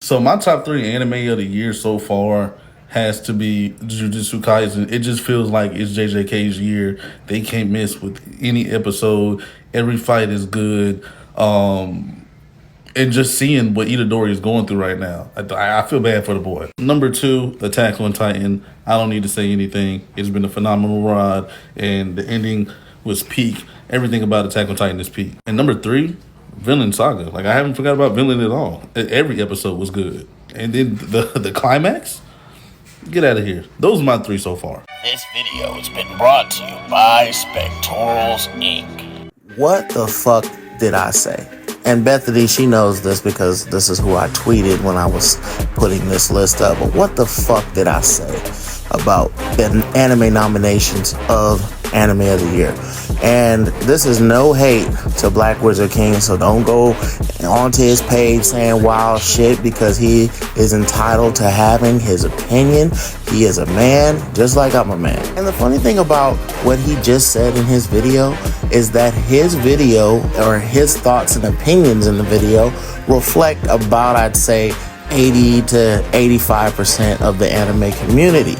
So my top three anime of the year so far has to be Jujutsu Kaisen. It just feels like it's JJK's year. They can't miss with any episode. Every fight is good. And just seeing what Itadori is going through right now, I feel bad for the boy. Number two, Attack on Titan. I don't need to say anything. It's been a phenomenal ride, and the ending was peak. Everything about Attack on Titan is peak. And number three, Villain Saga. Like I haven't forgot about Villain at all. Every episode was good, and then the climax. Get out of here. Those are my three so far. This video has been brought to you by Spectorals Inc. What the fuck did I say? And Bethany, she knows this because this is who I tweeted when I was putting this list up. But what the fuck did I say about the anime nominations of Anime of the Year? And this is no hate to Black Wizard King, so don't go onto his page saying wild shit, because he is entitled to having his opinion. He is a man, just like I'm a man. And the funny thing about what he just said in his video is that his video, or his thoughts and opinions in the video, reflect about, I'd say, 80 to 85% of the anime community.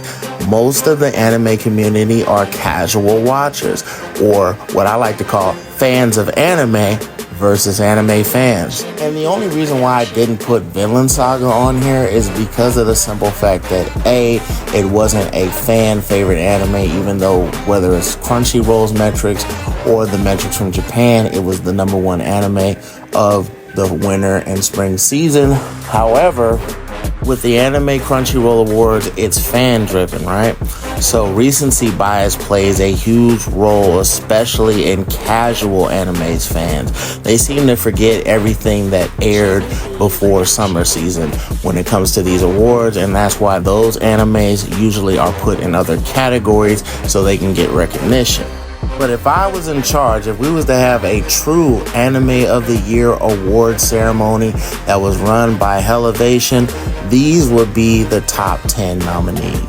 Most of the anime community are casual watchers, or what I like to call fans of anime versus anime fans. And the only reason why I didn't put Villain Saga on here is because of the simple fact that A, it wasn't a fan favorite anime, even though whether it's Crunchyroll's metrics or the metrics from Japan, it was the number one anime of the winter and spring season. However, with the Anime Crunchyroll Awards, it's fan driven, right? So recency bias plays a huge role, especially in casual animes fans. They seem to forget everything that aired before summer season when it comes to these awards, and that's why those animes usually are put in other categories so they can get recognition. But if I was in charge, if we was to have a true Anime of the Year award ceremony that was run by Hellavation, these would be the top 10 nominees.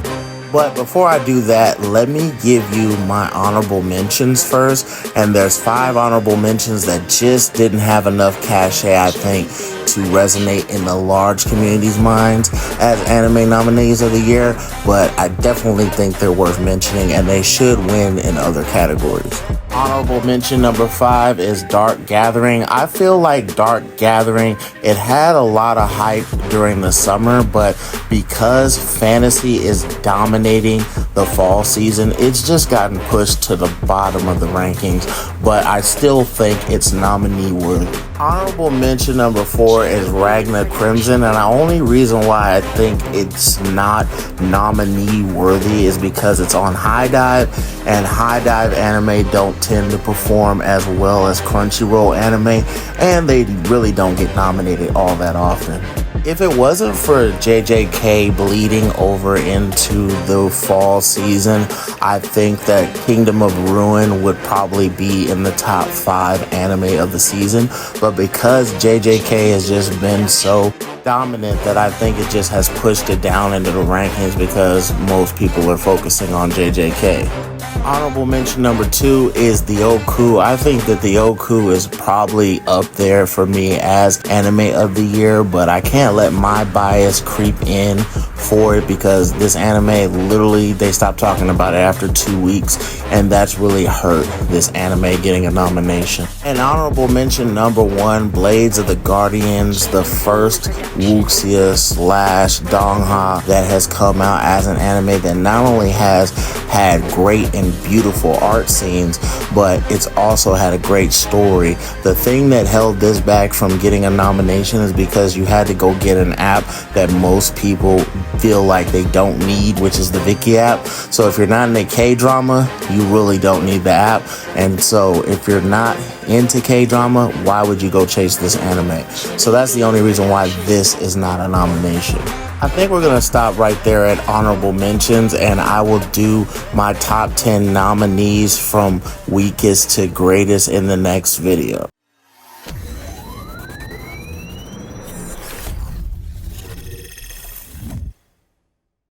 But before I do that, let me give you my honorable mentions first. And there's 5 honorable mentions that just didn't have enough cachet, I think, to resonate in the large community's minds as anime nominees of the year. But I definitely think they're worth mentioning, and they should win in other categories. Honorable mention number 5 is Dark Gathering. I feel like Dark Gathering, it had a lot of hype during the summer, but because fantasy is dominating the fall season, it's just gotten pushed to the bottom of the rankings, but I still think it's nominee worthy. Honorable mention number 4 is Ragna Crimson, and the only reason why I think it's not nominee worthy is because it's on High Dive, and High Dive anime don't tend to perform as well as Crunchyroll anime, and they really don't get nominated all that often. If it wasn't for JJK bleeding over into the fall season, I think that Kingdom of Ruin would probably be in the top 5 anime of the season. But because JJK has just been so dominant that I think it just has pushed it down into the rankings because most people are focusing on JJK. Honorable mention number 2 is the Oku. I think that the Oku is probably up there for me as anime of the year, but I can't let my bias creep in for it because this anime, literally, they stopped talking about it after 2 weeks, and that's really hurt this anime getting a nomination. And honorable mention number 1, Blades of the Guardians, the first wuxia / dongha that has come out as an anime that not only has had great and beautiful art scenes, but it's also had a great story. The thing that held this back from getting a nomination is because you had to go get an app that most people feel like they don't need, which is the Viki app. So if you're not in a K-drama, you really don't need the app. And so if you're not into K-drama, why would you go chase this anime? So that's the only reason why this is not a nomination. I think we're going to stop right there at honorable mentions, and I will do my top 10 nominees from weakest to greatest in the next video.